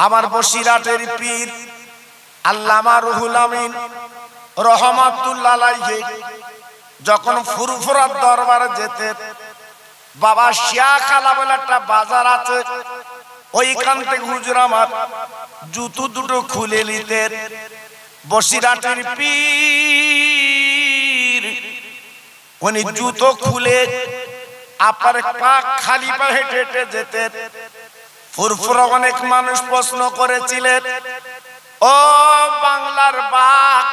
আমার বসিরাটের পীর আল্লামা রুহুল আমিন রহমাতুল্লাহ আলাইহি যখন ফুরফুরার দরবারে যেতেন, বাবা শিয়াখালা বলে একটা বাজার আছে, ওইখান থেকে হুজুর আমার জুতো দুটো খুলে নিতেন। বসিরাটের পীর উনি জুতো খুলে আপনার পা খালি পা হেঁটে হেঁটে যেতেন। ফুরফুরা অনেক মানুষ প্রশ্ন করেছিলেন, ও বাংলার বাঘ,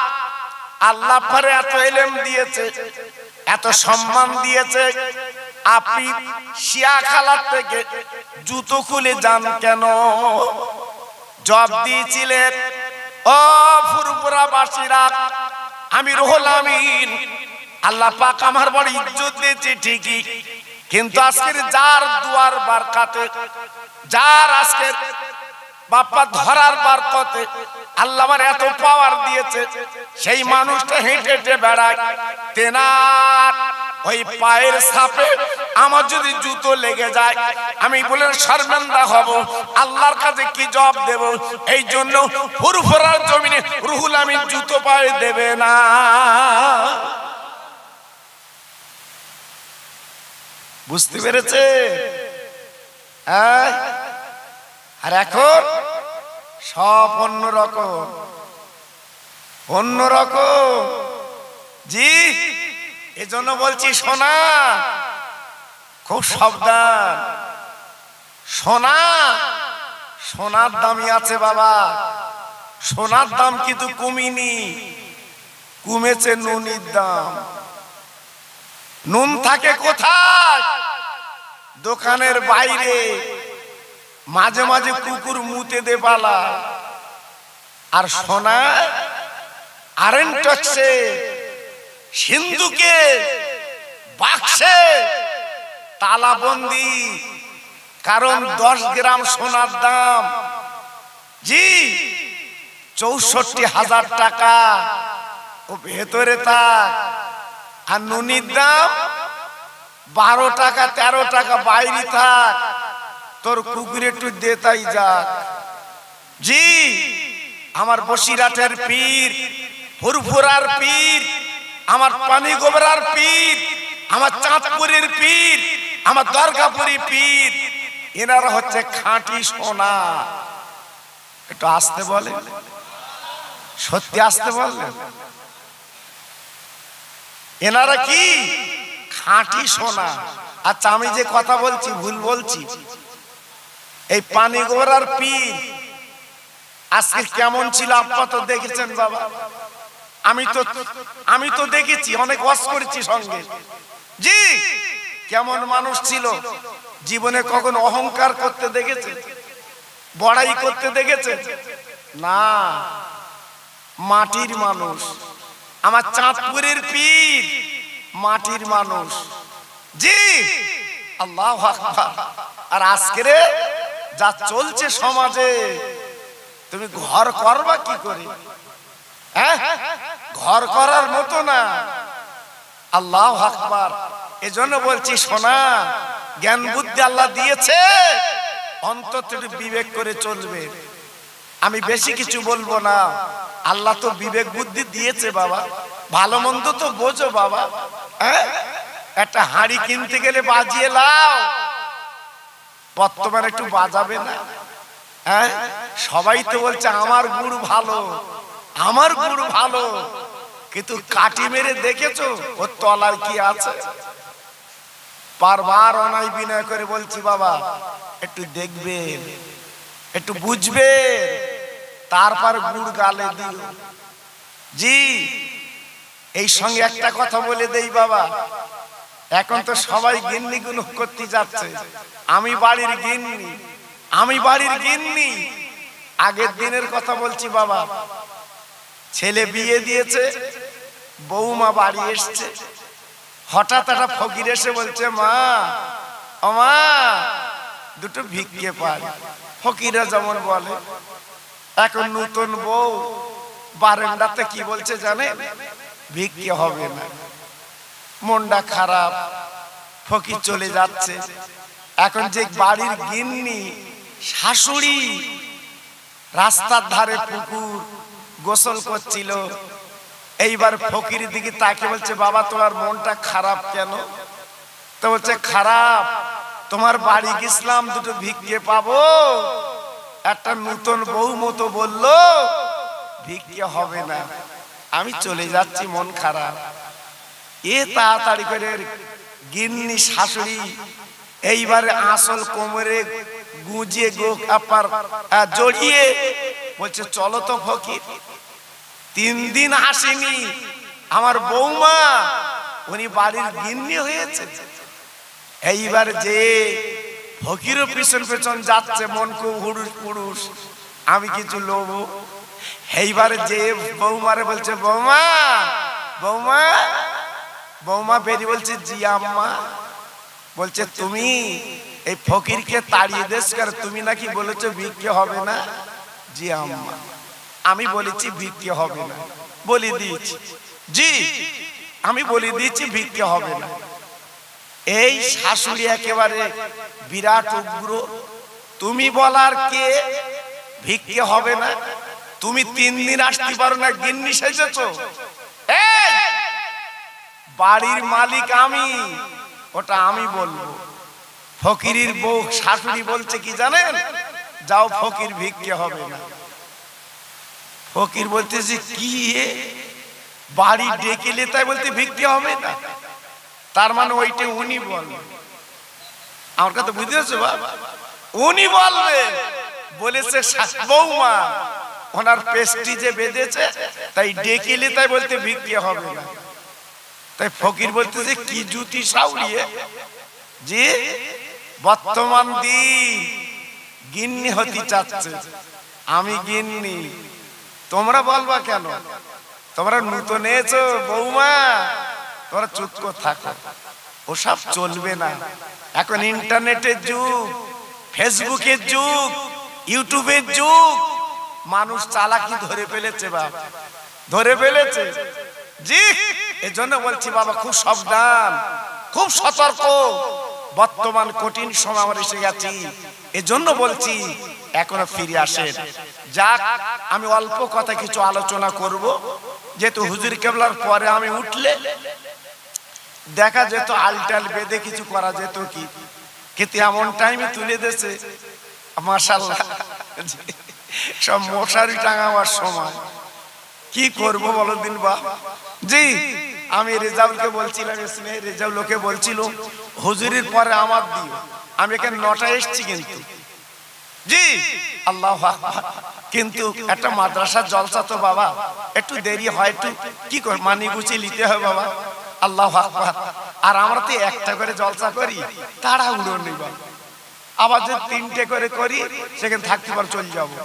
আল্লাহ পরে এত ইলম দিয়েছে, এত সম্মান দিয়েছে, আপনি শিয়াখালা থেকে জুতো খুলে যান কেন? জবাব দিয়েছিলেন, ও ফুরফুরাবাসীরা, আমি রুহুল আমিন, আল্লাহ পাক আমার বড় ইজ্জত দিয়েছে ঠিকই, কিন্তু আজকের যার দুয়ার বারকাতে, যার আজকের বাপ্পা ধরার বরকতে আল্লাহ আমার এত পাওয়ার দিয়েছে, সেই মানুষটা হেঁটে হেঁটে বেড়ায়, তেনার ওই পায়ের ছাপে আমার যদি জুতো লেগে যায়, আমি বলে শর্মিন্দা হব, আল্লাহর কাছে কি জবাব দেব? এই জন্য ফুরফুরার জমিনে রুহুল আমিন জুতো পায়ে দেবে না। বুঝতে পেরেছে? আর এখন সব অন্যরকম, অন্যরকম। জি, এজন্য বলছি সোনা খুব সাবধান। সোনা, সোনার দামই আছে বাবা, সোনার দাম কিন্তু কমেনি, কমেছে নুনের দাম। নুন থাকে কোথায়? দোকানের বাইরে, মাঝে মাঝে কুকুর মুতে দে পালা। আর সোনা আরেন্টক্সে, সিন্ধুকে, বাক্সে তালাবন্দি, কারণ 10 গ্রাম সোনার দাম জি 64,000 টাকা। ও ভেতরে থাক। আর নুনির দাম 12 টাকা 13 টাকা, বাইরে থাক, তোর কুকুর একটু দেতাই যাক। জি, আমার বসিরাটের পীর, ফুরফুরার পীর, আমার পানি গোবরার পীর, আমার চাঁদপুরের পীর, আমার দরগাপুরি পীর, এনারা হচ্ছে খাঁটি সোনা। একটু আসতে বলে, সত্যি আসতে বললেন। এনারা কি খাঁটি সোনা। আচ্ছা, আমি যে কথা বলছি ভুল বলছি? এই পানি গোবরার পীর আজকে কেমন ছিল আপনারা তো দেখেছেন বাবা। আমি তো দেখেছি, অনেক ওয়াজ করেছি সঙ্গে। জি, কেমন মানুষ ছিল। জীবনে কখন অহংকার করতে দেখেছে? বড়াই করতে দেখেছে? না, মাটির মানুষ। আমার চাঁদপুরের পীর মাটির মানুষ। জি, আল্লাহু আকবার। আর আজকের যা চলছে সমাজে, তুমি ঘর করবা কি করে? হ্যাঁ, ঘর করার মতো না। আল্লাহু আকবার। এজন্য বলছি সোনা, জ্ঞান বুদ্ধি আল্লাহ দিয়েছে, অন্তত বিবেক করে চলবে। আমি বেশি কিছু বলবো না। আল্লাহ তো বিবেক বুদ্ধি দিয়েছে বাবা, ভালো মন্দ তো বোঝো বাবা। হ্যাঁ, একটা হাঁড়ি কিনতে গেলে বাজিয়ে লাও, বর্তমানে একটু বাজাবে না? হ্যাঁ, সবাই তো বলছে আমার গুড় ভালো, আমার গুড় ভালো, কিন্তু কাটি মেরে দেখেছো ওর তলায় কি আছে? বারবার অনাই বিনয় করে বলছি বাবা, একটু দেখবেন, একটু বুঝবেন, তারপর গুড় গালে দিও। জি, এই সঙ্গে একটা কথা বলে দেই বাবা, এখন তো সবাই গিন্নি গুণ করতে যাচ্ছে। আমি বাড়ির গিন্নি, আমি বাড়ির গিন্নি। আগের দিনের কথা বলছি বাবা, ছেলে বিয়ে দিয়েছে, বৌমা বাড়ি এসছে, হঠাৎ একটা ফকির এসে বলছে, মা ও মা, দুটো ভিক্ষে পাই। ফকিরা যেমন বলে। এখন নতুন বউ বারান্দাতে কি বলছে জানে? ভিক্ষে হবে না। মনটা খারাপ, ফকির চলে যাচ্ছে। এখন যে বাড়ির গিন্নি শাশুড়ি, রাস্তার ধারে পুকুর, গোসল করছিল। এইবার ফকির দিকে তাকে বলছে, বাবা তোমার মনটা খারাপ কেন? তো বলছে, খারাপ, তোমার বাড়ি গেছিলাম, দুটো ভিক্ষে পাবো, একটা নতুন বউ মতো বললো ভিক্ষে হবে না, আমি চলে যাচ্ছি, মন খারাপ। এ তাড়াতাড়ি করে গিন্নি শাশুড়ি এইবারে আসল কোমরে গুজিয়ে গোপার জড়িয়ে বলছে, চলো তো ফকির। 3 দিন আসেনি আমার বৌমা, উনি বাড়ির গিন্নি হয়েছে। এইবার যে ফকিরও পিছন পিছন যাচ্ছে, মন খুব হুড়ুস পুরুষ, আমি কিছু লোভ। এইবারে যে বৌমারে বলছে, বৌমা বৌমা বৌমা বেরিয়ে বলছে, জি আম্মা। বলছে, তুমি এই ফকিরকে তাড়িয়ে দেশ কর, তুমি নাকি বলেছো ভিক্ষে হবে না? জি আম্মা, আমি বলেছি ভিক্ষে হবে না, বলে দিয়েছি। জি, আমি বলে দিয়েছি ভিক্ষে হবে না। এই শাশুড়ি একেবারে বিরাট উগ্র। তুমি বলার কে? ভিক্ষে হবে না, তুমি 3 দিন আসতে পারো না, গিন্নি সেজেছো। এই বাড়ির মালিক আমি, ওটা আমি বলবো। ফকিরের বউ শাশুড়ি বলছে কি জানেন, যাও ফকির ভিক্ষে হবে না। ফকির বলতেছে, কি বাড়ি ডেকেলে তাই বলতে ভিক্ষে হবে না? তার মানে ওইটা উনি বলবে। আমার কথা বুঝতে পারছো বাবা? উনি বলবে, বলেছে বৌমা ওনার পেস্টিজে বেঁধেছে, তাই ডেকেলে তাই বলতে ভিক্ষে হবে না। তাই ফকির বলতেছে, কি জুতি সাউরিয়ে যে বর্তমান দিন গিন্নি হতে চাচ্ছে, আমি গিন্নি, তোমরা বলবা কেন? তোমরা নতুন এসো বৌমা, তোমরা চুপ করে থাকো, ওসব চলবে না। এখন ইন্টারনেটের যুগ, ফেসবুকের যুগ, ইউটিউবের যুগ, মানুষ চালাকি ধরে ফেলেছে বাবা, ধরে ফেলেছে। জি, এজন্য বলছি বাবা, খুব সাবধান, খুব সতর্ক। বর্তমান কঠিন সময় আমরা এসে গেছি, এজন্য বলছি এখনো ফিরে আসেন। যাক, আমি অল্প কথা কিছু আলোচনা করব, যেহেতু হুজুর কেবলার পরে আমি উঠলে দেখা যেত আলটাল বেঁধে কিছু করা যেত কি, কিন্তু এমন টাইমে তুলে দিয়েছে মাশাআল্লাহ, সব মশারি টাঙাবার সময়। কি করবো বলো দিন বা? জি, আমি রেজাউলকে বলছিলাম, রেজাউলকে বলছিল হুজুরের পরে আমার দিও। আমি এখানে 9টায় এসছি, কিন্তু জি আল্লাহু আকবার, কিন্তু একটা মাদ্রাসার জলসা তো বাবা একটু দেরি হয়, একটু কি কর মানি গুছিয়ে নিতে হয় বাবা। আল্লাহু আকবার। আর আমরা তো একটা করে জলসা করি, তাড়াহুড়ো নেই বাবা। আবার যদি 3টে করে করি, সেখানে থাকতে পার চলে যাবো।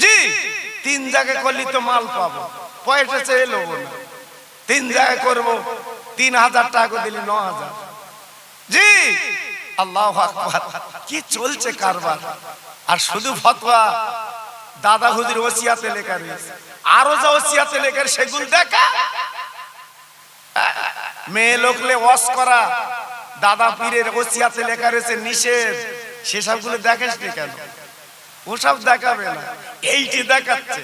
জি, 3 জায়গায় করলে তো মাল পাবো, পয়সা চেয়ে নেবো না। 3 জায়গায় করবো, 3000 টাকা দিলে 9000। জি আল্লাহু আকবার, কি চলছে কারবার। আর শুধু ফতোয়া দাদা হুজুর ওসিয়াতে লেখা রয়েছে, আরো যা ওসিয়াতে লেখা সেগুলো দেখা। মেয়ে লোকলে ওয়াশ করা দাদা পীরের ওসিয়াতে লেখা রয়েছে নিষেধ, সেসবগুলো দেখাস নি কেন? ওসব দেখাবে না, এইটি দেখাচ্ছে।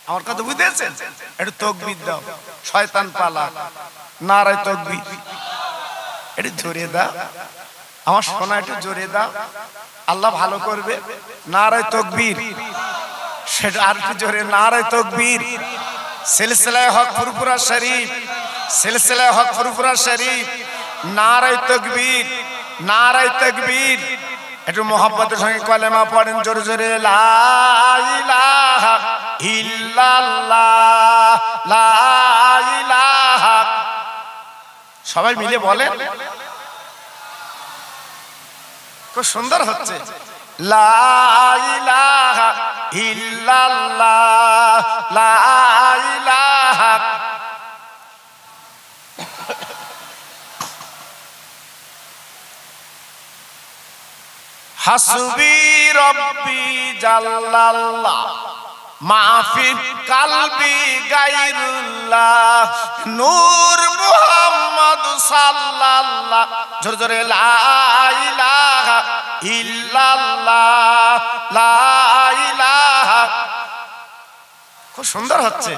আমার কথা বুঝেছেন? একটু তাকবীর দাও, শয়তান পালা, নারায়ে তাকবীর। একটু জোরে দাও আমার সোনা, একটু জোরে দাও, আল্লাহ ভালো করবে। নারায়ে তাকবীর, সেটা আর একটু জোরে, নারায়ে তাকবীর। সিলসিলায়ে হক ফুরফুরা শরীফ, সিলসিলায়ে হক ফুরফুরা শরীফ, নারায়ে তাকবীর, নারায়ে তাকবীর। একটু মোহাব্বতের সঙ্গে কলেমা পড়েন জোরে জোরে, লা ইলাহা ইল্লাল্লাহ, লা ইলাহা। সবাই মিলে বলেন, খুব সুন্দর হচ্ছে। লা ইলাহা ইল্লাল্লাহ, লা ইলাহা। হাসবি রব্বি জাল্লাল্লাহ, মাফি কালবি গায়রুল্লাহ, নূর মুহাম্মদ সাল্লাল্লাহ। জোরে জোরে, লা ইলাহা ইল্লাল্লাহ, লা ইলাহা খুব সুন্দর হচ্ছে।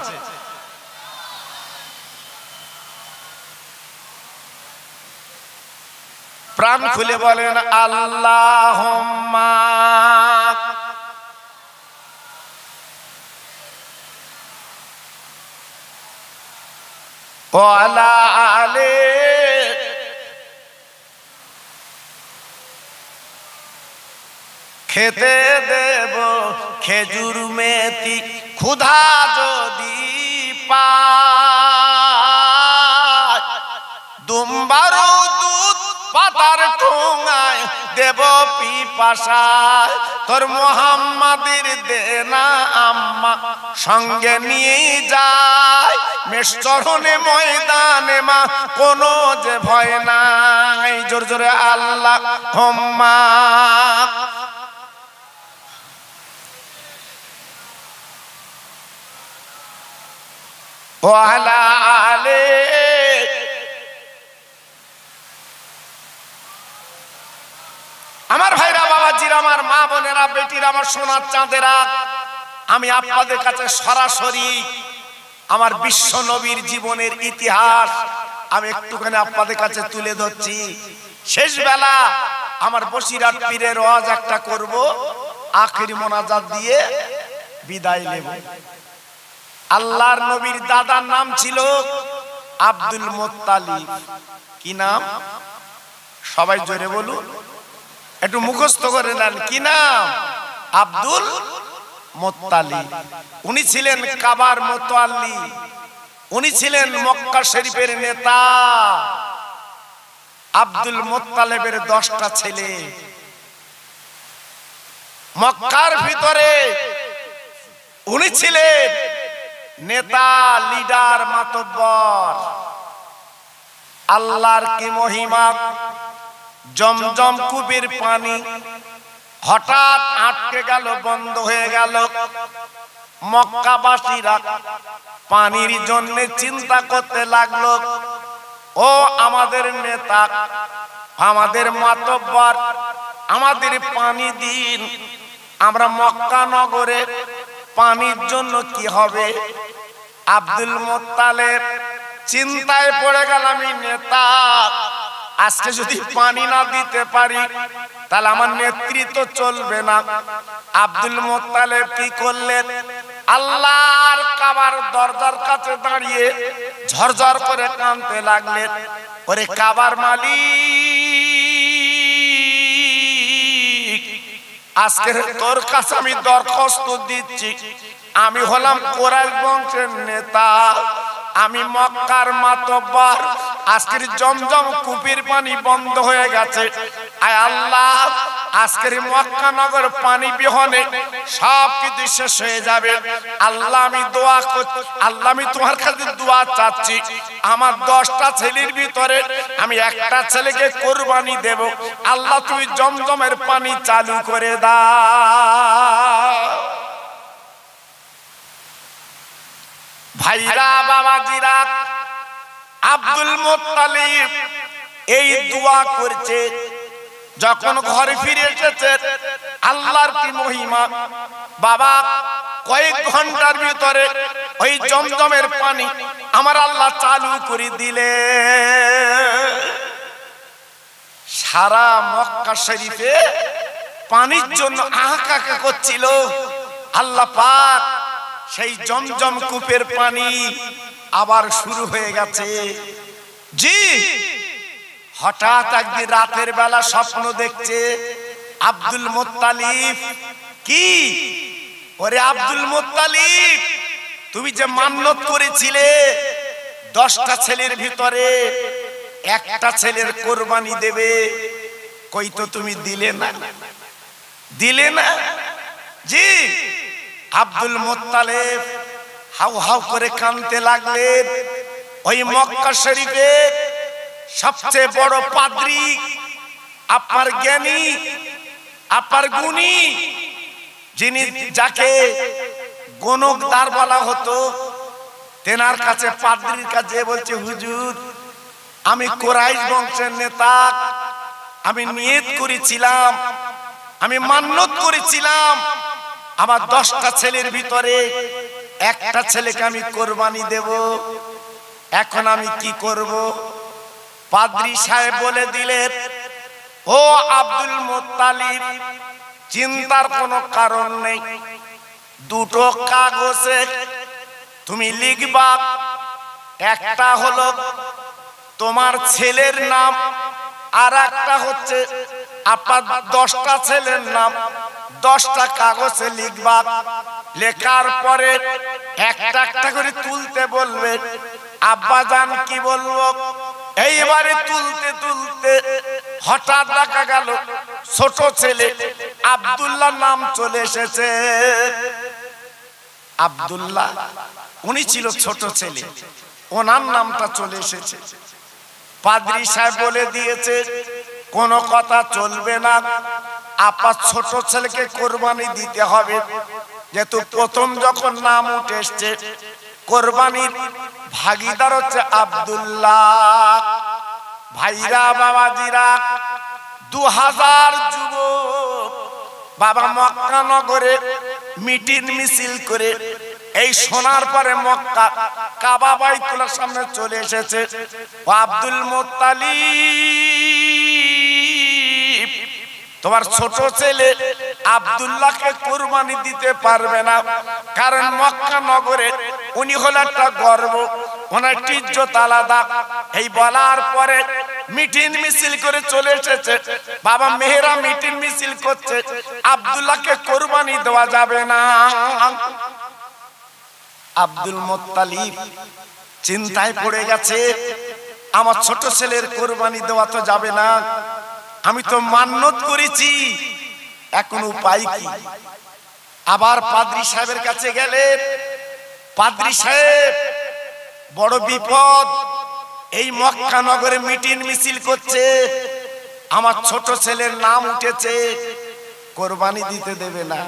প্রাণ খুলে বলেন আল্লাহুম্মা ওয়া আলা আলি খেতে দেব খেজুর মেথি ক্ষুধা যদি পায়, দুম্বারু দুধ পাতার ঠোঙায় দেব পিপাসায়, তোর মোহাম্মদের দেনা আম্মা সঙ্গে নিয়ে যায়, মেষচরণে ময়দানে মা কোনো যে ভয় নাই। জোর জোরে আল্লাহুম্মা ওয়া আলা আলি। আমার ভাইরা, বাবাজিরা, আমার মা বোনেরা, বেটিরা, আমার সোনার চাঁদেরা, আমি আপনাদের কাছে সরাসরি আমার বিশ্ব নবীর জীবনের ইতিহাস আমি একটুখানি আপনাদের কাছে তুলে ধরছি। শেষ বেলা আমার বসিরহাট পীরের ওয়াজ একটা করব, আখিরি মোনাজাত দিয়ে বিদায় নেব। আল্লাহর নবীর দাদার নাম ছিল আব্দুল মুত্তালিব। কি নাম? সবাই জোরে বলুন, একটু মুখস্থ করে নেন। কি নাম? Abdul Muttalib. উনি ছিলেন কাবার মুতাল্লি, উনি ছিলেন মক্কা শরীফের নেতা। আব্দুল মুত্তালিবের 10টা ছেলে। মক্কার ভিতরে উনি ছিলেন নেতা, লিডার, মাতব্বর। আল্লাহর কি মহিমা! জমজম কূপের পানি হঠাৎ আটকে গেল, বন্ধ হয়ে গেল। মক্কাবাসীরা পানির জন্য চিন্তা করতে লাগলো, ও আমাদের নেতা, আমাদের মাতব্বর, আমাদের পানি দিন, আমরা মক্কা নগরে পানির জন্য কি হবে? আব্দুল মুত্তালিব চিন্তায় পড়ে গেল, আমি নেতা, আজকে যদি পানি না দিতে পারি তাহলে আমার নেতৃত্ব চলবে না। আব্দুল মুত্তালিব কি করলেন? আল্লাহর কাবার দরজার কাছে দাঁড়িয়ে ঝরঝর করে কাঁদতে লাগলেন, ওরে কাবার মালিক, আজকে তোর কাছে আমি দরখাস্ত দিচ্ছি, আমি হলাম কুরাইশ বংশের নেতা, আমি মক্কার মাতব্বর, আজকের জমজম কূপের পানি বন্ধ হয়ে গেছে। আয় আল্লাহ, আজকের মক্কা নগর পানি বিহনে সব কিছু শেষ হয়ে যাবে। আল্লাহ আমি দোয়া করছি, আল্লাহ আমি তোমার কাছে দোয়া চাচ্ছি, আমার 10টা ছেলের ভিতরে আমি একটা ছেলেকে কোরবানি দেব। আল্লাহ তুমি জমজমের পানি চালু করে দাও। ভাইরা, বাবাজিরা, আব্দুল মুত্তালিব এই দোয়া করছে। যখন ঘরে ফিরে এসেছে, আল্লাহর কি মহিমা! বাবা, কয়েক ঘন্টার ভিতরে ওই জমজমের পানি আমার আল্লাহ চালু করে দিলে। সারা মক্কা শরীফে পানির জন্য আহাকাকা করছিল। আল্লাহ পাক সেই জমজম কূপের পানি আবার শুরু হয়ে গেছে। জি, হঠাৎ একদিন রাতের বেলা স্বপ্ন দেখছে আব্দুল মুত্তালিব। কি? ওরে আব্দুল মুত্তালিব, তুমি যে মান্যত করেছিলে 10টা ছেলের ভিতরে একটা ছেলের কোরবানি দেবে, কই তো তুমি দিলে না, দিলে না। জি, আব্দুল মুত্তালিব হাউ হাউ করে কাঁদতে লাগলেন। ওই মক্কা শরীফে সবচেয়ে বড় পাদ্রী, আপনার জ্ঞানী, আপনার গুণী, যিনি যাকে গণকদার বলা হতো, তেনার কাছে, পাদ্রীর কাছে বলছে, হুজুর, আমি কুরাইশ বংশের নেতা, আমি নিয়ত করেছিলাম, আমি মান্যত করেছিলাম, আমার 10টা ছেলের ভিতরে একটা ছেলেকে আমি কোরবানি দেব, এখন আমি কি করব? পাদ্রী সাহেব বলে দিলেন, ও আব্দুল মুত্তালিব, চিন্তার কোনো কারণ নেই। দুটো কাগজে তুমি লিখবা, একটা হলো তোমার ছেলের নাম, আর একটা হচ্ছে আপনার 10টা ছেলের নাম। 10টা কাগজে লিখবা, লেখার পরে একটা একটা করে তুলতে বলবে। আব্বাজান কি বলবো? এইবারে তুলতে তুলতে হঠাৎ দেখা গেল ছোট ছেলে আব্দুল্লাহ নাম চলে এসেছে। আব্দুল্লাহ উনি ছিল ছোট ছেলে, ওনার নামটা চলে এসেছে। পাদ্রী সাহেব বলে দিয়েছে, কোনো কথা চলবে না, আপনার ছোট ছেলেকে কোরবানি দিতে হবে, যেহেতু প্রথম যখন নাম উঠে এসছে। কোরবানির ভাগিদার হচ্ছে আব্দুল্লাহ। ভাইরা বাবাজিরা, 2000 যুবক বাবা মক্কা নগরে মিটিং মিছিল করে এই সোনার পরে মক্কা কাবা বাইতুল্লাহর সামনে চলে এসেছে। ও আব্দুল মুত্তালিব, তোমার ছোট ছেলে আব্দুল্লাহকে কুরবানি দিতে পারবে না, কারণ মক্কা নগরে উনি হলো একটা গর্ব, ওনার ইজ্জত আলাদা। এই বলার পরে মিটিং মিছিল করে চলে এসেছে। বাবা মেহেরা মিটিং মিছিল করছে, আব্দুল্লাহকে কুরবানি দেওয়া যাবে না। আব্দুল মুত্তালিব চিন্তায় পড়ে গেছে, আমার ছোট ছেলের কুরবানি দেওয়া তো যাবে না, আমি তো মান্নত করেছি, এখন উপায় কি? আবার পাদ্রী সাহেবের কাছে গেলেন। পাদ্রী সাহেব, বড় বিপদ, এই মক্কা নগরে মিটিং মিছিল করছে, আমার ছোট ছেলের নাম উঠেছে, কোরবানি দিতে দেবে না।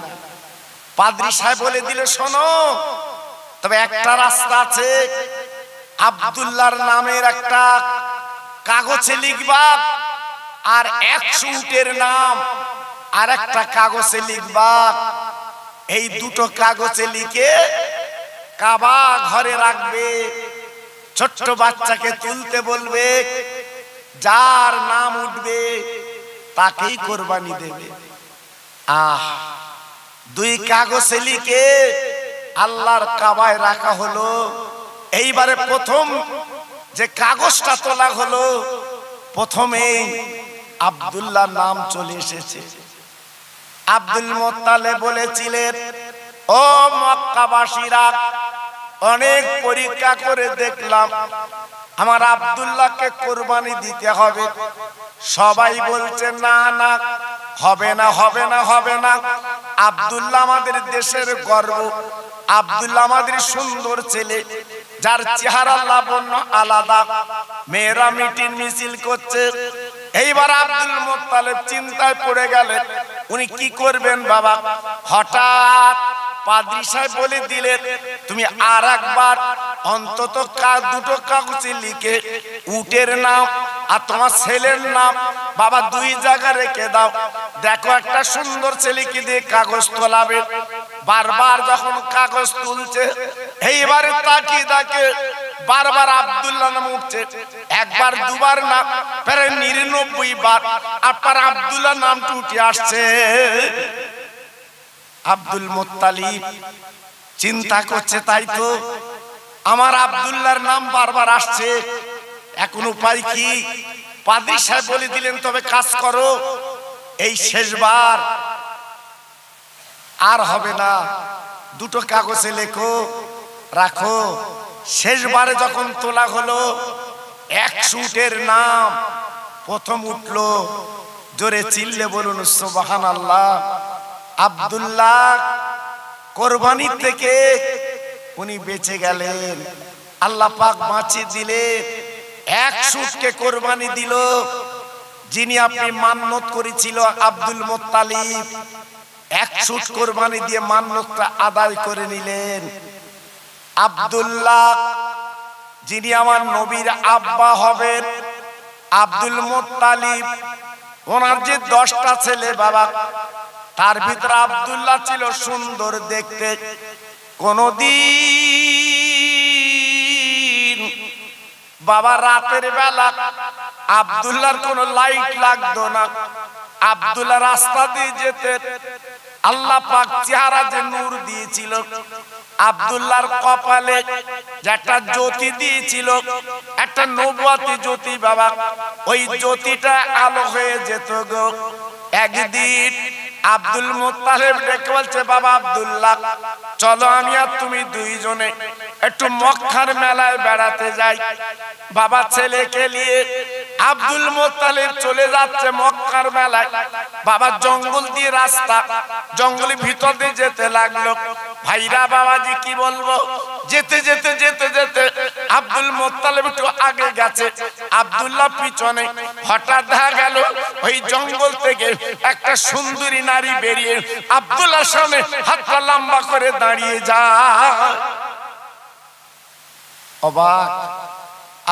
পাদ্রী সাহেব বলে দিলে, শোনো, তবে একটা রাস্তা আছে, আব্দুল্লাহর নামের একটা কাগজে লিখবা, আর 100 উটের নাম আর একটা কাগজে লিখবা। এই দুটো কাগজে লিখে কাবা ঘরে রাখবে, ছোট্ট বাচ্চাকে তুলতে বলবে, যার নাম উঠবে তাকেই কোরবানি দেবে। দুই কাগজে লিখে আল্লাহর কাবায় রাখা হলো। এইবারে প্রথম যে কাগজটা তোলা হলো, প্রথমে আব্দুল্লাহর নাম চলে এসেছে। আব্দুল মুত্তালিব বলেছিলেন, ও মক্কাবাসীরা, অনেক পরীক্ষা করে দেখলাম আমার আব্দুল্লাহকে কোরবানি দিতে হবে। সবাই বলছে না না, হবে না, হবে না, হবে না। আব্দুল্লাহ আমাদের দেশের গর্ব, আব্দুল্লাহ আমাদের সুন্দর ছেলে, যার চেহারা লাবণ্য আলাদা। মেয়েরা মিটিং মিছিল করছে। এইবার আব্দুল মুত্তালিব চিন্তায় পড়ে গেলেন, উনি কি করবেন বাবা? হঠাৎ পাদ্রী সাহেব বলে দিলেন, তুমি আর একবার অন্তত দুটো কাগজে লিখে উটের নাম আর তোমার ছেলের নাম বাবা 2 জায়গায় রেখে দাও। দেখো একটা সুন্দর ছেলেকে দিয়ে কাগজ তোলাবে। বারবার যখন কাগজ তুলছে, এইবারে তাকিয়ে দেখে বারবার আব্দুল্লাহ নাম উঠছে, একবার দুবার না, প্রায় 99 বার আপনার আব্দুল্লাহ নামটা উঠে আসছে। আব্দুল মুত্তালিব চিন্তা করছে, তাই তো, আমার আব্দুল্লাহর নাম বারবার আসছে, এখন উপায় কি? পাদ্রী সাহেব বলে দিলেন, তবে কাজ করো, এই শেষবার আর হবে না, দুটো কাগজে লেখো, রাখো। শেষবারে যখন তোলা হলো, 100 উটের নাম প্রথম উঠলো। জোরে চিল্লে বলুন সুবহানাল্লাহ। আব্দুল্লাহ কোরবানি থেকে উনি বেঁচে গেলেন, আল্লাহ পাক বাঁচিয়ে দিলেন। 100 উটকে কোরবানি দিল, যিনি আপনি মান্নত করেছিল আব্দুল মুত্তালিব। 100 উট কোরবানি দিয়ে মান্নতটা আদায় করে নিলেন। আব্দুল্লাহ, যিনি আমার নবীর আব্বা হবেন, আব্দুল মুত্তালিব, ওনার যে 10টা ছেলে বাবা, তার ভিতরে আব্দুল্লাহ ছিল সুন্দর দেখতে, কোনদিন বাবা রাতের বেলা আব্দুল্লাহর কোনো লাইট লাগতো না। আব্দুল্লাহ রাস্তা দিয়ে যেতে আল্লাহ পাক চেহারা যে নূর দিয়েছিল, আব্দুল্লাহর কপালে একটা জ্যোতি দিয়েছিল, একটা নবুয়তি জ্যোতি বাবা, ওই জ্যোতিটা আলো হয়ে যেত গো। একদিন আব্দুল মুত্তালিব ডেকে বলছে, বাবা আব্দুল্লাহ চলো আমি আর তুমি দুইজনে একটু মক্কার মেলায় বেড়াতে যাই। বাবা ছেলেকে নিয়ে আব্দুল মুত্তালিব চলে যাচ্ছে মক্কার মেলায়। বাবা জঙ্গল দিয়ে রাস্তা, জঙ্গলের ভিতর দিয়ে যেতে লাগলো। ভাইরা বাবাজি কি বলবো, যেতে যেতে যেতে যেতে আব্দুল মুত্তালিব একটু আগে গেছে, আব্দুল্লাহ পিছনে। হঠাৎ দেখা গেল ওই জঙ্গল থেকে একটা সুন্দরী নারী বেরিয়ে আব্দুল্লাহর সামনে হাতটা লম্বা করে দাঁড়িয়ে যায়। অবাক,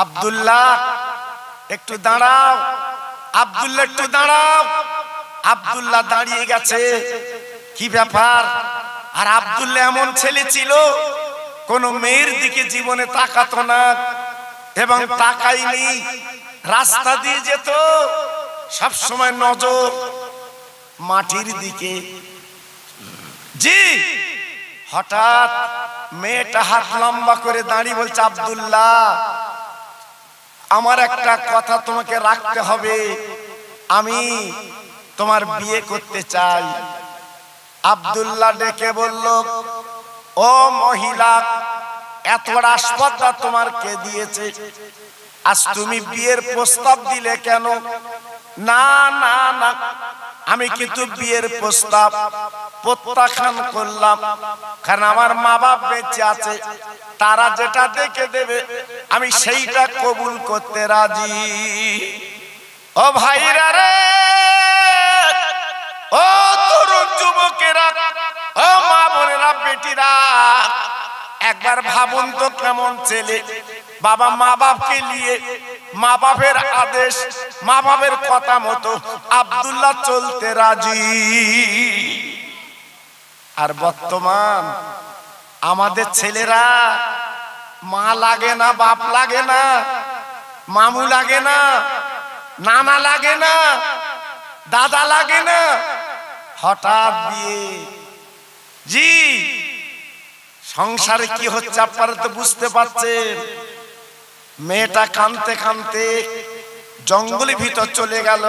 আব্দুল্লাহ একটু দাঁড়াও, আব্দুল্লাহ একটু দাঁড়াও। আব্দুল্লাহ দাঁড়িয়ে গেছে, কি ব্যাপার? আর আব্দুল্লাহ এমন ছেলে ছিল, কোন মেয়ের দিকে জীবনে তাকাতো না এবং তাকাইনি। রাস্তা দিয়ে যেত, সব সময় নজর মাটির দিকে। জি, হঠাৎ মেয়েটা হাত লম্বা করে দাঁড়িয়ে বলছে, আব্দুল্লাহ আমার একটা কথা তোমাকে রাখতে হবে, আমি তোমার বিয়ে করতে চাই। আব্দুল্লাহ ডেকে বলল, ও মহিলা, এত বড় আসপদটা তোমার কে দিয়েছে? আজ তুমি বিয়ের প্রস্তাব দিলে কেন? না না না, আমি কিন্তু বিয়ের প্রস্তাব প্রত্যাখ্যান করলাম, কারণ আমার মা বাপ বেঁচে আছে, তারা যেটা দেখে দেবে আমি সেইটা কবুল করতে রাজি। ও ভাইরা রে, ও তরুণ যুবকেরা, ও মা বোনেরা, বেটিরা, একবার ভাবুন তো কেমন ছেলে। বাবা মা বাপকে নিয়ে, মা বাপের আদেশ, মা বাপের কথা মতো আব্দুল্লাহ চলতে রাজি। আর বর্তমান আমাদের ছেলেরা মা লাগে না, বাপ লাগে না, মামু লাগে না, নানা লাগে না, দাদা লাগে না, হঠাৎ বিয়ে। জি, সংসারে কি হচ্ছে আপনারা তো বুঝতে পারছেন। মেয়েটা কাঁদতে কাঁদতে জঙ্গলের ভিতর চলে গেল।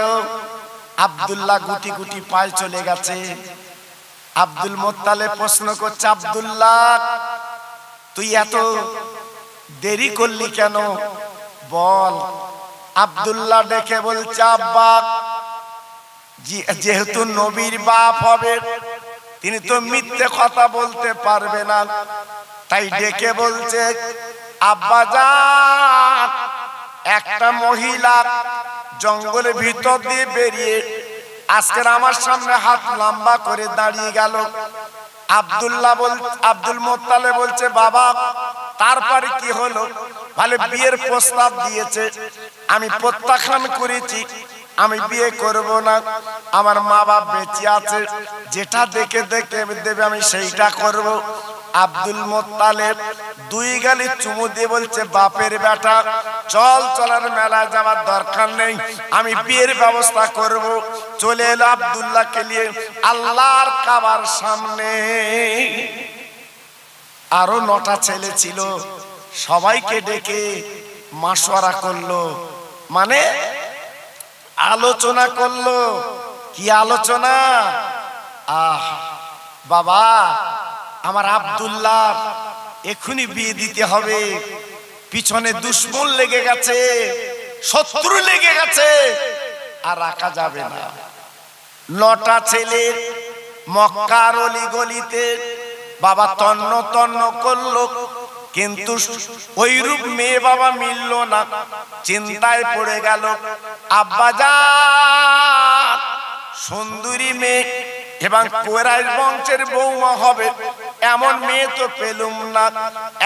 আব্দুল্লাহ গুটি গুটি পায়ে চলে গেছে। আব্দুল মুত্তালিব প্রশ্ন করছে, আব্দুল্লাহ তুই এত দেরি করলি কেন, বল। আব্দুল্লাহ ডেকে বলছে, আব্বা যেহেতু নবীর বাপ হবে, তিনি তো মিথ্যে কথা বলতে পারবে না, তাই ডেকে বলছে, আব্বা জান, একটা মহিলা জঙ্গলের ভিতর দিয়ে বেরিয়ে আজকের আমার সামনে হাত লম্বা করে দাঁড়িয়ে গেল। আব্দুল মুত্তালিব বলছে, বাবা তারপরে কি হলো? ভালো বিয়ের প্রস্তাব দিয়েছে, আমি প্রত্যাখ্যান করেছি, আমি বিয়ে করব না, আমার মা বাপ বেঁচে আছে, যেটা দেখে দেখে দেবে আমি সেইটা করব। আব্দুল মুত্তালিব দুই গালি চুমু দিয়ে বলছে, বাপের বেটা চল, চলার মেলায় যাওয়ার দরকার নেই, আমি বিয়ের ব্যবস্থা করব। চলে এলো আব্দুল্লাহকে নিয়ে আল্লাহর কাবার সামনে। আরো 9টা ছেলে ছিল, সবাইকে ডেকে মাশওয়ারা করলো, মানে আলোচনা করলো। কি আলোচনা? বাবা আমার আব্দুল্লাহ এখনই বিয়ে দিতে হবে, পিছনে দুশ্মন লেগে গেছে, শত্রু লেগে গেছে, আর রাখা যাবে না। 9টা ছেলে মক্কার অলি গলিতে বাবা তন্ন তন্ন করলো, কিন্তু ওইরূপ মেয়ে বাবা মিলল না। চিন্তায় পড়ে গেল, আব্বাজান সুন্দরী মেয়ে এবং কুরাইশ বংশের বৌমা হবে, এমন মেয়ে তো পেলুম না,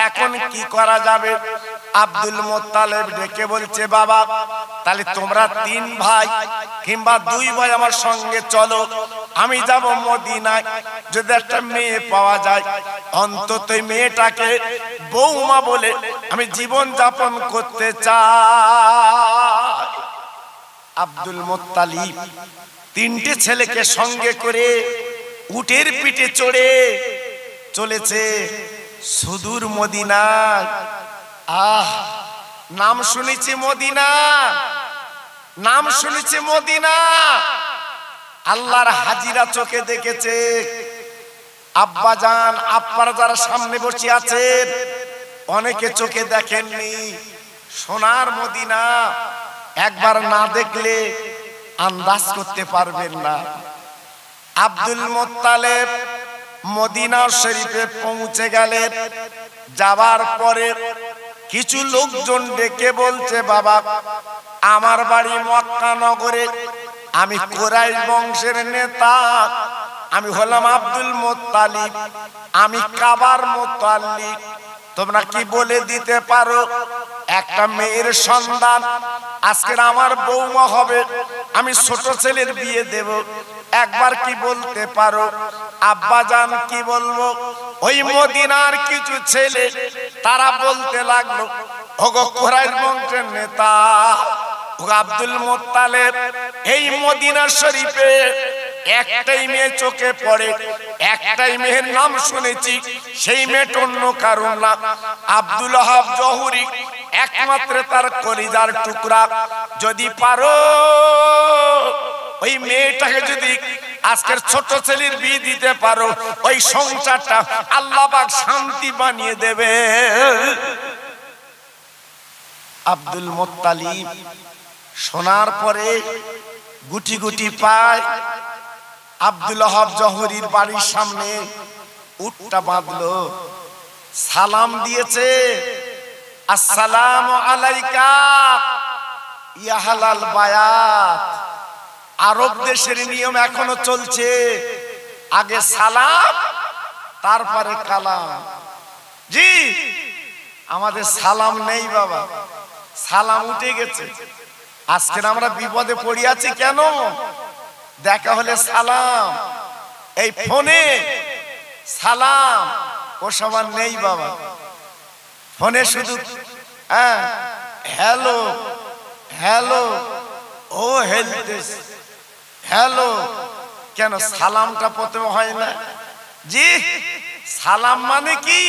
এখন কি করা যাবে? আব্দুল মুত্তালিব ডেকে বলছে, বাবা তাহলে তোমরা 3 ভাই কিংবা 2 ভাই আমার সঙ্গে চলো, আমি যাব মদিনায়, যদি একটা মেয়ে পাওয়া যায়। ও অন্তত মেয়েটাকে বৌমা বলে আমি জীবন যাপন করতে চাই। আব্দুল মুত্তালিব তিনটে ছেলেকে সঙ্গে করে উটের পিঠে চড়ে চলেছে সুদূর মদিনা। নাম শুনেছি মদিনা, নাম শুনেছি মদিনা। আল্লাহর হাজিরা চোখে দেখেছে। আব্বাজান আব্বার যারা সামনে বসে আছেন অনেকে চোখে দেখেননি সোনার মদিনা। একবার না দেখলে আন্দাজ করতে পারবেন না। আব্দুল মুত্তালিব মদিনা শরীফে পৌঁছে গেলেন। যাবার পরে কিছু লোকজন ডেকে বলছে, বাবা আমার বাড়ি মক্কা নগরে, আমি কুরাইশ বংশের নেতা, আমি হলাম আব্দুল মুত্তালিব, আমি কাবার মুত্তালিব। তোমরা কি বলে দিতে পারো একটা মেয়ের সন্তান আজকের আমার বৌমা হবে, আমি ছোট ছেলের বিয়ে দেব, একবার কি বলতে পারো? আব্বাজান কি বলবো? ওই মদিনার কিছু ছেলে তারা বলতে লাগলো, ওগো কুরাইশ বংশের নেতা, ওগো আব্দুল মুত্তালিব, এই মদিনা শরীফে একটাই মেয়ে চোখে পড়ে, একটাই মেয়ের নাম শুনেছি, সেই মেয়েটা অন্য কারণ না, আব্দুল ওয়াহাব জহুরি, একমাত্র তার কলিজার টুকরা। যদি পারো ওই মেয়েটাকে যদি আজকের ছোট ছেলের বিয়ে দিতে পারো, ওই সংসারটা আল্লাহ পাক শান্তি বানিয়ে দেবে। আব্দুল মুত্তালিব শোনার পরে গুটি গুটি পায় আব্দুল ওয়াহাব জহুরির বাড়ির সামনে উটটা বাঁধলো, সালাম দিয়েছে, আসসালামু আলাইকা ইয়া হালাল বায়াত। আরব দেশের নিয়ম এখনো চলছে, আগে সালাম তারপরে কালাম। জি আমাদের সালাম নেই বাবা, সালাম উঠে গেছে। আজকে আমরা বিপদে পড়ে আছি কেন? দেখা হলে সালাম, এই ফোনে সালাম ওসব আর নেই বাবা। ফোনে শুধু হ্যালো হ্যালো, ও হেলতেস হ্যালো, কেন সালামটা প্রথমে হয় না? জি সালাম মানে কি?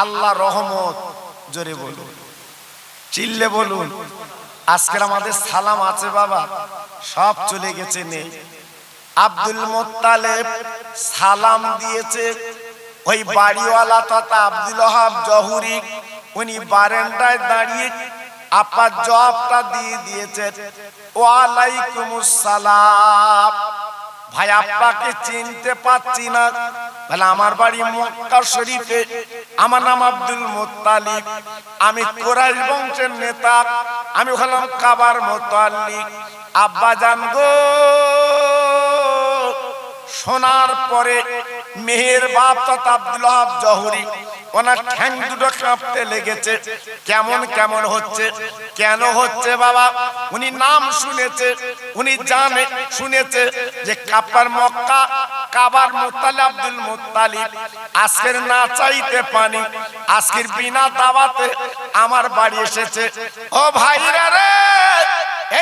আল্লাহ রহমত। জোরে বলুন, চিল্লে বলুন। আজকের আমাদের সালাম আছে বাবা, সব চলে গেছে নেই। আব্দুল মুত্তালিব সালাম দিয়েছে, ওই বাড়িওয়ালা তথা আব্দুল ওয়াহাব জহুরি উনি বারান্দায় দাঁড়িয়ে আপনার জবাবটা দিয়ে দিয়েছেন, ওয়ালাইকুমুস সালাম। ভাই আপনাকে চিনতে পাচ্ছি না। বলে আমার বাড়ি মক্কা শরীফে, আমার নাম আব্দুল মুত্তালিব, আমি কুরাইশ বংশের নেতা, আমি হলাম কাবার মুত্তালিব। আব্বা জান গো, শোনার পরে মেহের বাপ তথা আব্দুল ওয়াহাব জহুরি ওনার ঠ্যাং দুটো কাঁপতে লেগেছে। কেমন কেমন হচ্ছে, কেন হচ্ছে বাবা? উনি নাম শুনেছে, উনি জানে শুনেছে যে কাবার মক্কা কাবার মুত্তালিব আব্দুল মুত্তালিব আজকের না চাইতে পানি, আজকের বিনা দাওয়াতে আমার বাড়ি এসেছে। ও ভাইরা রে,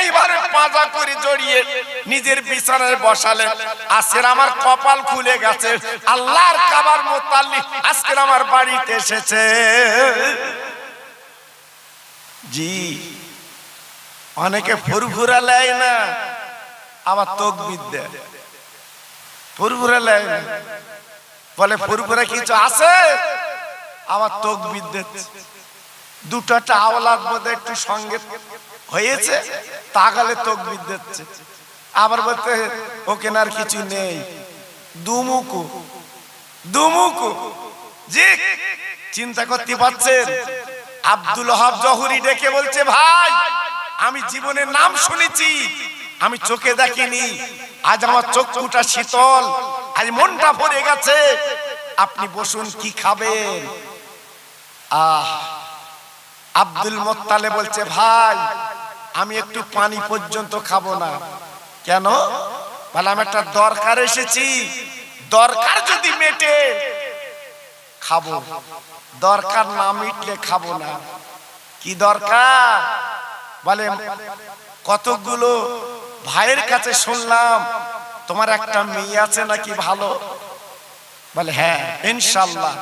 এইবারে পাজা করে জড়িয়ে নিজের বিছানায় বসালেন। আজকের আমার কপাল খুলে গেছে, আল্লাহর কাবার মুত্তালিব আজকের আমার বাড়িতে এসেছে। জি অনেকে ফুরফুরা লেয় না, আবার তাকবীর দেয়। ফুরফুরা লেয় না, বলে ফুরফুরা কিছু আছে, আবার তাকবীর দিচ্ছে। দুটোটা আওলাদ বোধ একটু সঙ্গে হয়েছে, তাকালে তাকবীর দিচ্ছে। আবার বলতে ওকে আর কিছু নেই, দুমুকু দুমুকু। জি চিন্তা করতে পারছেন? আব্দুল ওয়াহাব জহুরি ডেকে বলছে, ভাই আমি জীবনের নাম শুনেছি, আমি চোখে দেখিনি, আজ আমার চক্ষুটা শীতল, আজ মনটা ভরে গেছে, আপনি বসুন, কি খাবেন? আব্দুল মুত্তালিব বলছে, ভাই আমি একটু পানি পর্যন্ত খাবো না। কেন? বলে আমি একটা দরকার এসেছি, দরকার যদি মেটে খাবো, দরকার না মিটলে খাবো না। কি দরকার? বলে কতগুলো ভাইয়ের কাছে শুনলাম তোমার একটা মেয়ে আছে নাকি ভালো? বলে হ্যাঁ ইনশাআল্লাহ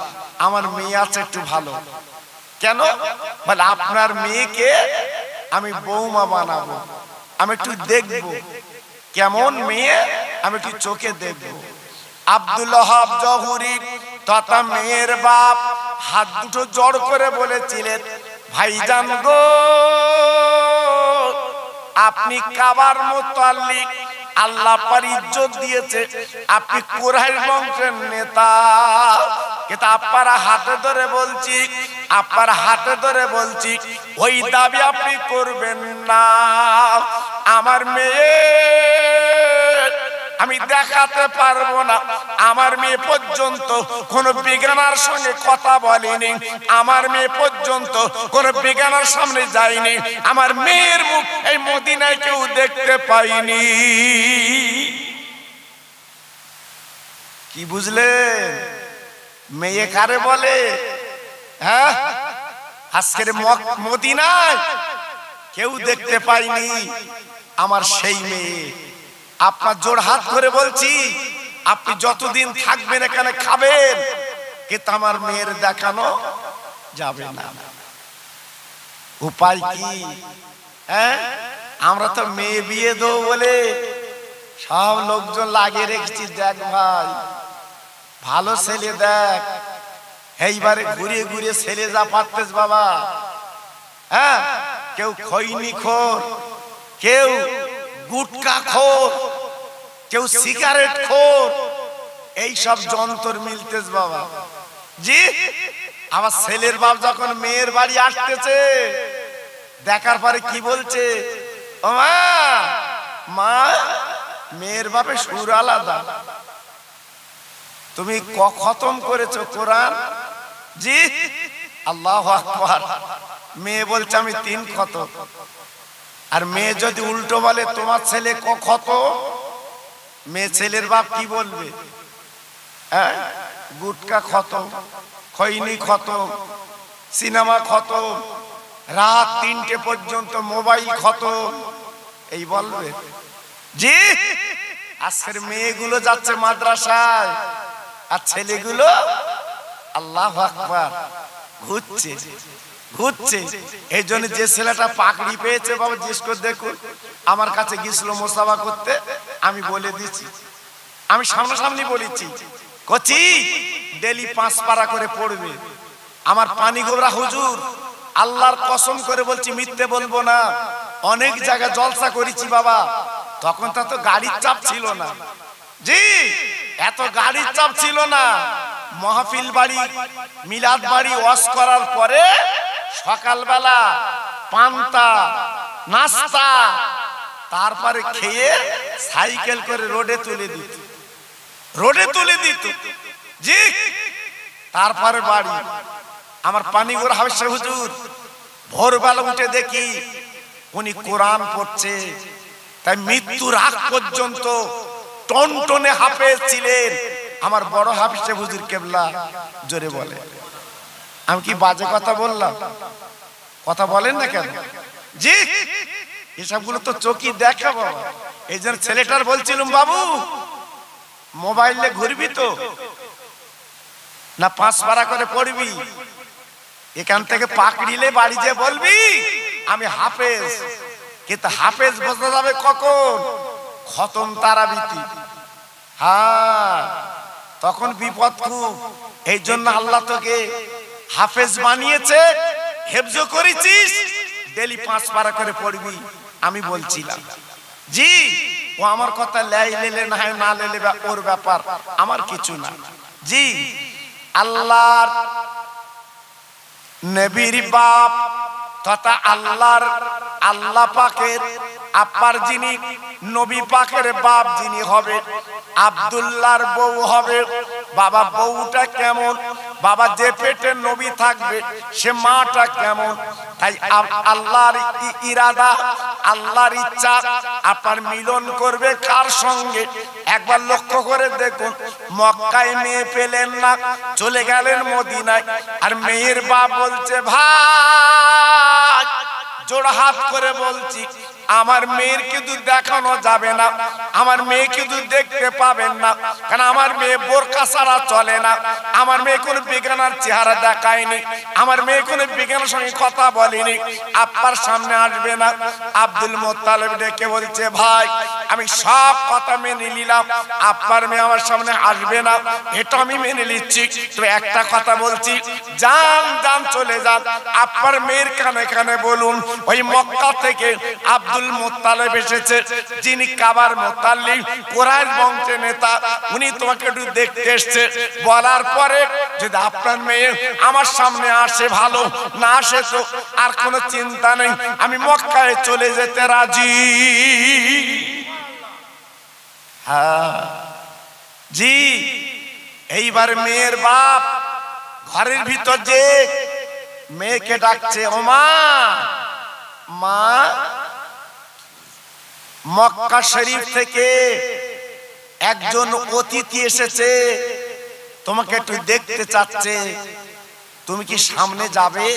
আমার মেয়ে আছে একটু ভালো। কেন? বলে আপনার মেয়েকে আমি বৌমা বানাবো, আমি একটু দেখবো কেমন মেয়ে, আমি একটু চোখে দেখবো। আব্দুল ওয়াহাব জহুরী তথা মেয়ের বাপ হাত দুটো জড় করে বলেছিলেন, ভাইজান গো, আপনি কাবার মুতাল্লিক, আল্লাহ পার ইজ্জত দিয়েছে, আপনি কুরাইশ বংশের নেতা, কিন্তু আপনার হাতে ধরে বলছি, আপনার হাতে ধরে বলছি ওই দাবি আপনি করবেন না। আমার মেয়ে আমি দেখাতে পারবো না, আমার মেয়ে পর্যন্ত কোন বিজ্ঞানার সঙ্গে কথা বলেনি, আমার মেয়ে পর্যন্ত কোন বিজ্ঞানার সামনে যায়নি, আমার মেয়ের মুখ এই মদিনায় কেউ দেখতে পাইনি। কি বুঝলেন? মেয়ে কারে বলে? হ্যাঁ, আজকের মদিনায় কেউ দেখতে পাইনি আমার সেই মেয়ে। আপনার জোড় হাত করে বলছি, আপনি যতদিন থাকবেন এখানে খাবেন, কিন্তু আমার মেয়ের দেখানো যাবে না। উপায় কি? হ্যাঁ, আমরা তো মেয়ে বিয়ে দেবো বলে সব লোকজন লাগিয়ে রেখেছি, দেখ ভাই ভালো ছেলে দেখ, এইবারে ঘুরিয়ে ঘুরিয়ে ছেলে যা পারতেছ বাবা। হ্যাঁ, কেউ খৈনি খোর, কেউ গুটকা খোর, কেউ সিগারেট খোর, এই সব যন্ত্র মিলতেছ বাবা। জি, আমার ছেলের বাপ যখন মেয়ের বাড়ি আসতেছে, দেখার পরে কি বলছে, ও মা, মা মেয়ের বাপে সুর আলাদা, তুমি খতম করেছো কোরআন? জি, আল্লাহু আকবার। মেয়ে বলছে আমি 3 খতম। আর মেয়ে যদি উল্টো বলে তোমার ছেলে খতম, মেয়ে ছেলের বাপ কি বলবে? হ্যাঁ, গুটকা খতম, খৈনি খতম, সিনেমা খতম, রাত 3টে পর্যন্ত মোবাইল খতম, এই বলবে। জি, আজকের মেয়েগুলো যাচ্ছে মাদ্রাসায়, আর ছেলেগুলো আল্লাহু আকবার ঘুরছে ঘুরছে। এই জন্য যে ছেলেটা পাকড়ি পেয়েছে বাবা, জিজ্ঞেস করে দেখুন, আমার কাছে গিয়েছিল মোসাফা করতে, আমি বলে দিচ্ছি, আমি সামনাসামনি বলেছি, কচি ডেলি 5 পারা করে পড়বে। আমার পানি গোবরা হুজুর, আল্লাহর কসম করে বলছি, মিথ্যে বলবো না, অনেক জায়গায় জলসা করেছি বাবা, তখন তো গাড়ির চাপ ছিল না। জি, এত গাড়ির চাপ ছিল না। মাহফিল বাড়ি, মিলাদ বাড়ি ওয়াজ করার পরে সকালবেলা পান্তা নাস্তা, তারপরে খেয়ে সাইকেল করে রোডে তুলে দিত, রোডে তুলে দিত। জি, তারপরে বাড়ি। আমার পানিগড় হাফেজ হুজুর ভোরবেলা উঠে দেখি উনি কোরআন পড়ছে, তাই মৃত্যুর আগ পর্যন্ত টনটনে হাফেজ ছিলেন। আমার বড় হাফেজ হুজুর কেবলা জোরে বলে। আমি কি বাজে কথা বললাম? কথা বলেন না কেন? জি, এসবগুলো তো চোখে দেখা বাবা। এই জন্য ছেলেটার বলছিলাম, বাবু মোবাইলে ঘুরবি তো না 5 পারা করে পড়বি, এখান থেকে পাকড়িলে বাড়ি যে বলবি আমি হাফেজ। কিন্তু হাফেজ বোঝা যাবে কখন? খতম তারাবিতি। হ্যাঁ, তখন বিপদ খুব। এই জন্য আল্লাহ তোকে হাফেজ বানিয়েছে, হেফজ করেছিস, ডেলি 5 পারা করে পড়বি। আমি বলছিলাম, জি, ও আমার কথা লেলে না হয় না লেলে ওর ব্যাপার, আমার কিছু না। জি, আল্লাহর নবীর বাপ তথা আল্লাহ পাকের আপার যিনি নবী পাকের বাপ যিনি হবে আব্দুল্লাহর বউ হবে। বাবা বউটা কেমন, বাবা যে পেটে নবী থাকবে সে মাটা কেমন। তাই আল্লাহর ইরাদা, আল্লাহর ইচ্ছা আপনার মিলন করবে কার সঙ্গে? একবার লক্ষ্য করে দেখুন, মক্কায় মেয়ে পেলেন না, চলে গেলেন মদিনায়। আর মেয়ের বাপ বলছে, ভাই জোড়হাত করে বলছি, আমার মেয়ের কিন্তু দেখানো যাবে না, আমার মেয়ে কিন্তু দেখতে পাবেন না, কারণ আমার মেয়ে বোরকা ছাড়া চলে না, আমার মেয়ে কোনো বেগানার চেহারা দেখায়নি, আমার মেয়ে কোনো বেগানার সঙ্গে কথা বলেনি, আপনার সামনে আসবে না। আব্দুল মুত্তালিব ডেকে বলছে, ভাই আমি সব কথা মেনে নিলাম, আপনার মেয়ে আমার সামনে আসবে না, এটা আমি মেনে নিচ্ছি, তবে একটা কথা বলছি, যান যান চলে যান, আপনার মেয়ের কানে কানে বলুন ওই মক্কা থেকে আব্দুল মুত্তালিব এসেছে, যিনি কাবার মুতাল্লিব, কুরাইশ বংশের নেতা, উনি তোমাকে একটু দেখতে এসেছে। বলার পরে যদি আপনার মেয়ে আমার সামনে আসে ভালো, না আসে তো আর কোনো চিন্তা নেই, আমি মক্কায় চলে যেতে রাজি। হ্যাঁ জি। এইবার মেয়ের বাপ ঘরের ভিতর যে মেয়েকে ডাকছে, ও মা, মা মক্কা শরীফ থেকে একজন অতিথি এসেছে, তোমাকে একটু দেখতে চাচ্ছে, তুমি কি সামনে যাবে?